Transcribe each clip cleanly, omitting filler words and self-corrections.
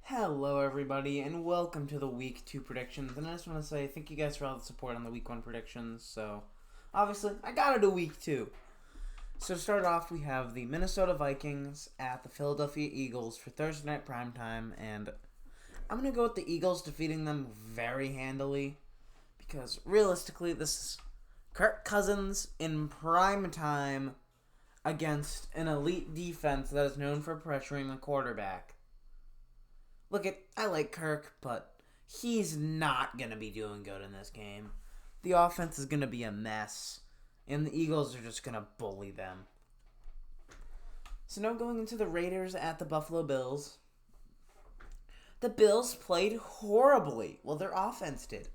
Hello, everybody, and welcome to the Week 2 predictions. And I just want to say thank you guys for all the support on the Week 1 predictions. So, obviously, I gotta do Week 2. So, to start off, we have the Minnesota Vikings at the Philadelphia Eagles for Thursday night primetime. And I'm gonna go with the Eagles defeating them very handily. Because, realistically, this is Kirk Cousins in prime time against an elite defense that is known for pressuring the quarterback. I like Kirk, but he's not going to be doing good in this game. The offense is going to be a mess, and the Eagles are just going to bully them. So now going into the Raiders at the Buffalo Bills. The Bills played horribly. Well, their offense did.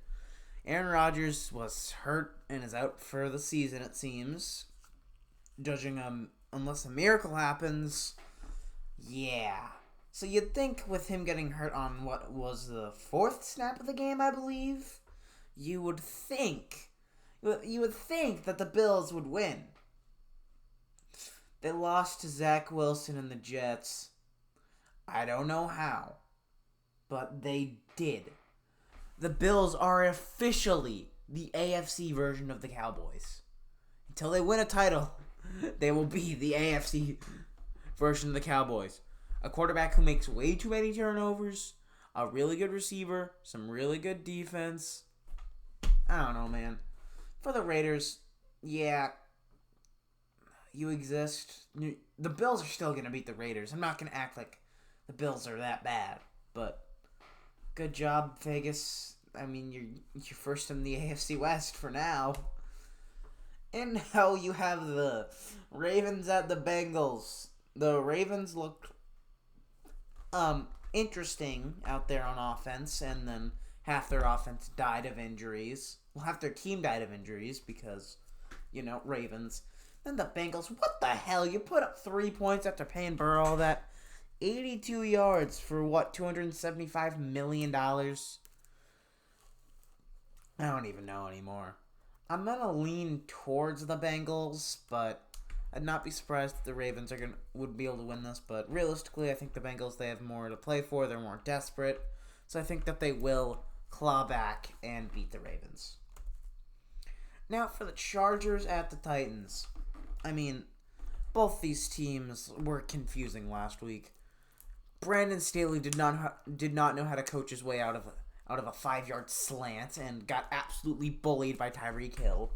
Aaron Rodgers was hurt and is out for the season, it seems. Judging unless a miracle happens, yeah. So you'd think with him getting hurt on what was the fourth snap of the game, I believe, you would think that the Bills would win. They lost to Zach Wilson and the Jets. I don't know how, but they did. The Bills are officially the AFC version of the Cowboys. Until they win a title, they will be the AFC version of the Cowboys. A quarterback who makes way too many turnovers, a really good receiver, some really good defense. I don't know, man. For the Raiders, yeah, you exist. The Bills are still going to beat the Raiders. I'm not going to act like the Bills are that bad, but good job, Vegas. I mean, you're first in the AFC West for now. And now you have the Ravens at the Bengals. The Ravens looked interesting out there on offense, and then half their offense died of injuries. Well, half their team died of injuries because, Ravens. Then the Bengals, what the hell? You put up 3 points after paying Burrow all that. 82 yards for what, $275 million? I don't even know anymore. I'm going to lean towards the Bengals, but I'd not be surprised if the Ravens would be able to win this, but realistically, I think the Bengals, they have more to play for. They're more desperate. So I think that they will claw back and beat the Ravens. Now for the Chargers at the Titans. I mean, both these teams were confusing last week. Brandon Staley did not know how to coach his way out of a 5-yard slant and got absolutely bullied by Tyreek Hill.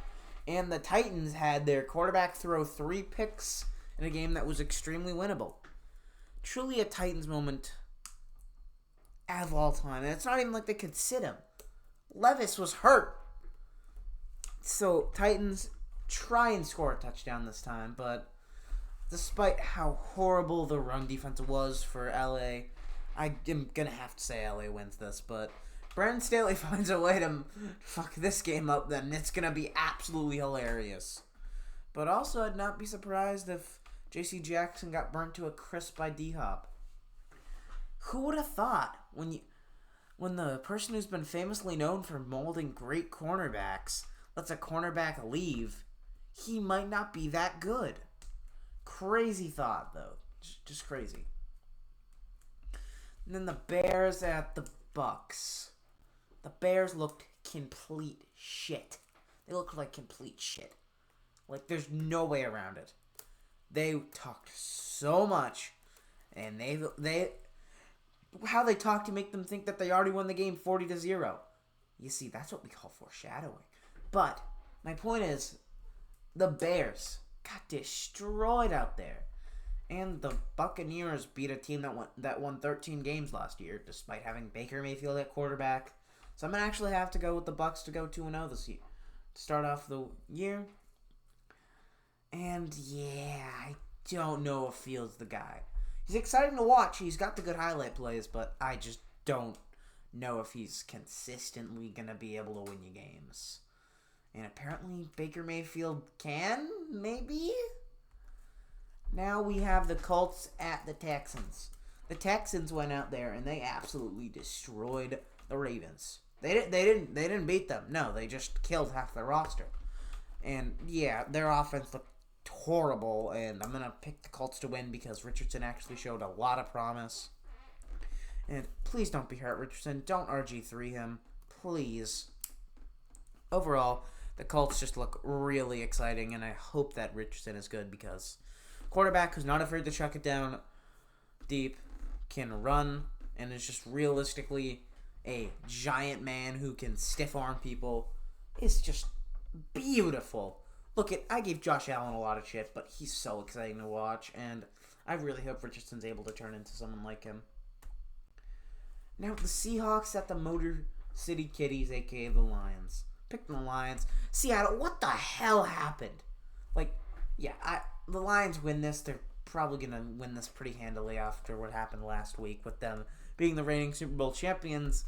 And the Titans had their quarterback throw 3 picks in a game that was extremely winnable. Truly a Titans moment of all time. And it's not even like they could sit him. Levis was hurt. So Titans try and score a touchdown this time. But despite how horrible the run defense was for LA, I am going to have to say LA wins this. But Brandon Staley finds a way to fuck this game up, then it's going to be absolutely hilarious. But also, I'd not be surprised if J.C. Jackson got burnt to a crisp by D-Hop. Who would have thought when the person who's been famously known for molding great cornerbacks lets a cornerback leave, he might not be that good. Crazy thought, though. Just crazy. And then the Bears at the Bucks. The Bears looked complete shit. They looked like complete shit. Like, there's no way around it. They talked so much, and how they talked to make them think that they already won the game 40-0. You see, that's what we call foreshadowing. But my point is, the Bears got destroyed out there. And the Buccaneers beat a team that won 13 games last year, despite having Baker Mayfield at quarterback. So I'm going to actually have to go with the Bucs to go 2-0 this year to start off the year. And yeah, I don't know if Fields the guy. He's exciting to watch. He's got the good highlight plays, but I just don't know if he's consistently going to be able to win you games. And apparently Baker Mayfield can, maybe? Now we have the Colts at the Texans. The Texans went out there and they absolutely destroyed the Ravens. They didn't beat them. No, they just killed half their roster. And yeah, their offense looked horrible, and I'm gonna pick the Colts to win because Richardson actually showed a lot of promise. And please don't be hurt, Richardson. Don't RG3 him. Please. Overall, the Colts just look really exciting, and I hope that Richardson is good because quarterback who's not afraid to chuck it down deep, can run, and is just realistically a giant man who can stiff-arm people, is just beautiful. Look, I gave Josh Allen a lot of shit, but he's so exciting to watch, and I really hope Richardson's able to turn into someone like him. Now, the Seahawks at the Motor City Kitties, a.k.a. the Lions. Picking the Lions. Seattle, what the hell happened? The Lions win this. They're probably going to win this pretty handily after what happened last week with them being the reigning Super Bowl champions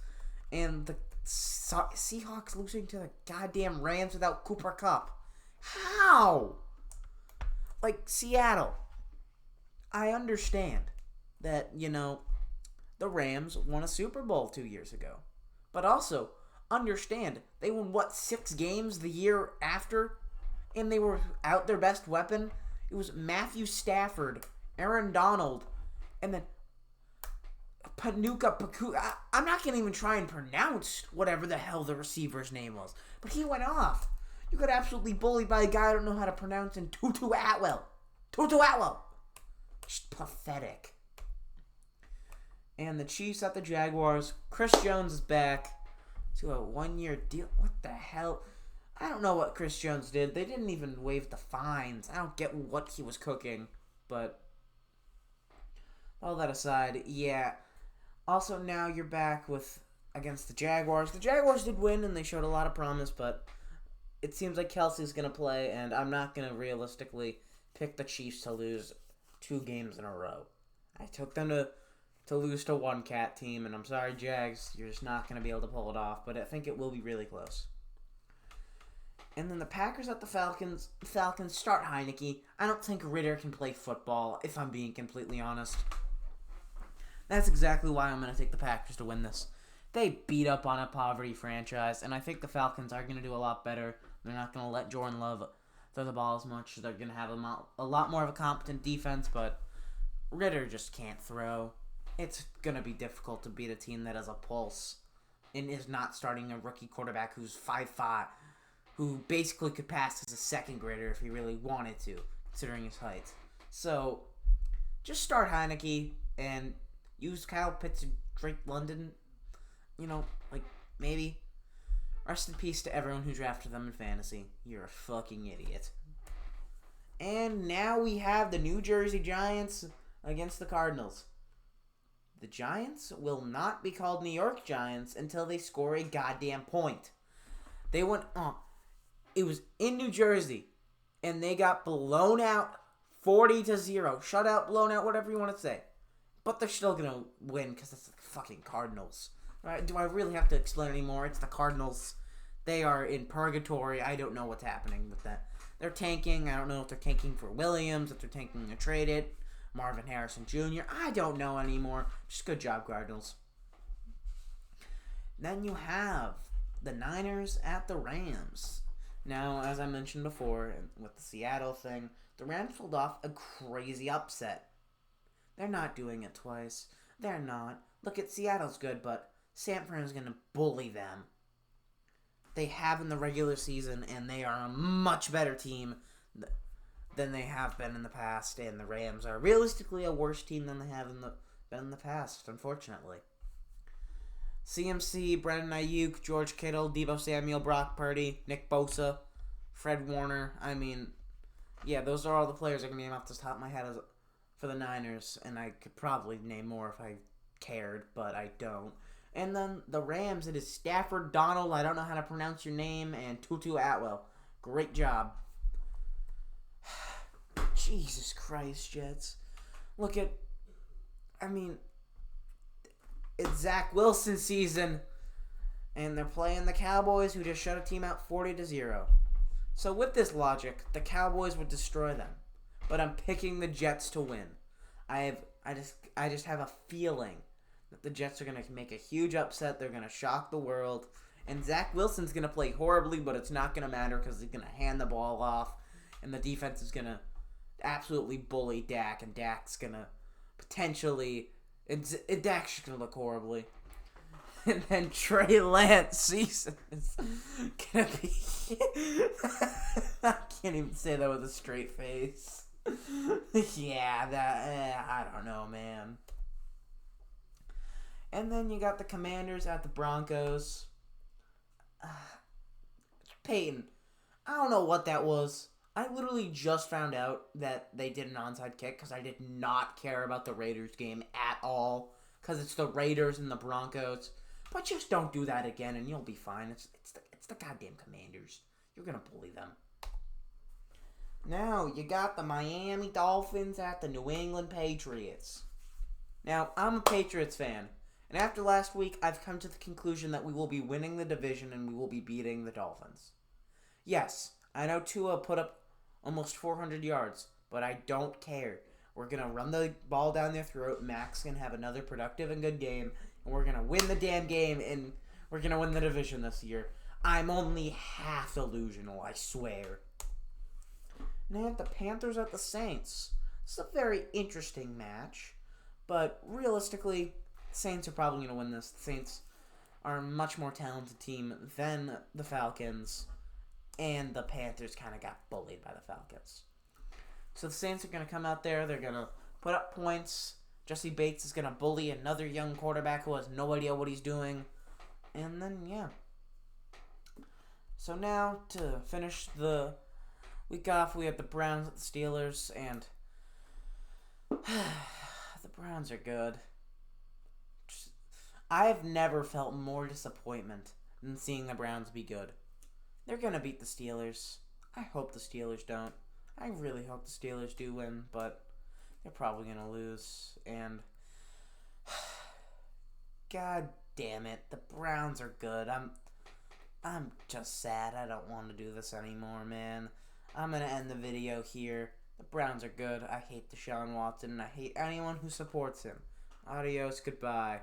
and the Seahawks losing to the goddamn Rams without Cooper Kupp. How? Seattle. I understand that, the Rams won a Super Bowl 2 years ago. But also, understand, they won, 6 games the year after? And they were out their best weapon? It was Matthew Stafford, Aaron Donald, and then Paku. I'm not going to even try and pronounce whatever the hell the receiver's name was. But he went off. You got absolutely bullied by a guy I don't know how to pronounce in Tutu Atwell. Just pathetic. And the Chiefs at the Jaguars. Chris Jones is back to a 1-year deal. What the hell? I don't know what Chris Jones did. They didn't even waive the fines. I don't get what he was cooking. But all that aside, yeah. Also, now you're back against the Jaguars. The Jaguars did win, and they showed a lot of promise, but it seems like Kelsey's going to play, and I'm not going to realistically pick the Chiefs to lose 2 games in a row. I took them to lose to one cat team, and I'm sorry, Jags, you're just not going to be able to pull it off, but I think it will be really close. And then the Packers at the Falcons. Falcons start Heineke. I don't think Ritter can play football, if I'm being completely honest. That's exactly why I'm going to take the Packers to win this. They beat up on a poverty franchise, and I think the Falcons are going to do a lot better. They're not going to let Jordan Love throw the ball as much. They're going to have a lot more of a competent defense, but Ritter just can't throw. It's going to be difficult to beat a team that has a pulse and is not starting a rookie quarterback who's 5'5", who basically could pass as a second grader if he really wanted to, considering his height. So, just start Heineke and use Kyle Pitts and Drake London. Maybe. Rest in peace to everyone who drafted them in fantasy. You're a fucking idiot. And now we have the New Jersey Giants against the Cardinals. The Giants will not be called New York Giants until they score a goddamn point. They went on. It was in New Jersey, and they got blown out 40-0. Shutout, blown out, whatever you want to say. But they're still going to win because it's the fucking Cardinals. Right? Do I really have to explain anymore? It's the Cardinals. They are in purgatory. I don't know what's happening with that. They're tanking. I don't know if they're tanking for Williams, if they're tanking to trade it. Marvin Harrison Jr. I don't know anymore. Just good job, Cardinals. Then you have the Niners at the Rams. Now, as I mentioned before, with the Seattle thing, the Rams pulled off a crazy upset. They're not doing it twice. They're not. Look at Seattle's good, but San Fran's going to bully them. They have in the regular season, and they are a much better team than they have been in the past, and the Rams are realistically a worse team than they have been in the past, unfortunately. CMC, Brandon Ayuk, George Kittle, Deebo Samuel, Brock Purdy, Nick Bosa, Fred Warner. I mean, yeah, those are all the players I can name off the top of my head for the Niners, and I could probably name more if I cared, but I don't. And then the Rams, it is Stafford, Donald, I don't know how to pronounce your name, and Tutu Atwell. Great job. Jesus Christ, Jets. It's Zach Wilson's season, and they're playing the Cowboys, who just shut a team out 40-0. So with this logic, the Cowboys would destroy them, but I'm picking the Jets to win. I just have a feeling that the Jets are going to make a huge upset. They're going to shock the world, and Zach Wilson's going to play horribly, but it's not going to matter because he's going to hand the ball off, and the defense is going to absolutely bully Dak, and Dak's going to potentially It's actually going to look horribly. And then Trey Lance season is going to be... I can't even say that with a straight face. Yeah, I don't know, man. And then you got the Commanders at the Broncos. Peyton, I don't know what that was. I literally just found out that they did an onside kick because I did not care about the Raiders game at all. Because it's the Raiders and the Broncos. But just don't do that again and you'll be fine. It's the goddamn Commanders. You're going to bully them. Now, you got the Miami Dolphins at the New England Patriots. Now, I'm a Patriots fan. And after last week, I've come to the conclusion that we will be winning the division and we will be beating the Dolphins. Yes, I know Tua put up almost 400 yards, but I don't care. We're going to run the ball down their throat. Max can have another productive and good game. And we're going to win the damn game, and we're going to win the division this year. I'm only half delusional, I swear. Now you have the Panthers at the Saints. This is a very interesting match, but realistically, the Saints are probably going to win this. The Saints are a much more talented team than the Falcons, and the Panthers kind of got bullied by the Falcons. So the Saints are going to come out there. They're going to put up points. Jesse Bates is going to bully another young quarterback who has no idea what he's doing. And then, yeah. So now, to finish the week off, we have the Browns at the Steelers, and the Browns are good. I've never felt more disappointment than seeing the Browns be good. They're going to beat the Steelers. I hope the Steelers don't. I really hope the Steelers do win, but they're probably going to lose. And God damn it, the Browns are good. I'm just sad. I don't want to do this anymore, man. I'm going to end the video here. The Browns are good. I hate Deshaun Watson, and I hate anyone who supports him. Adios, goodbye.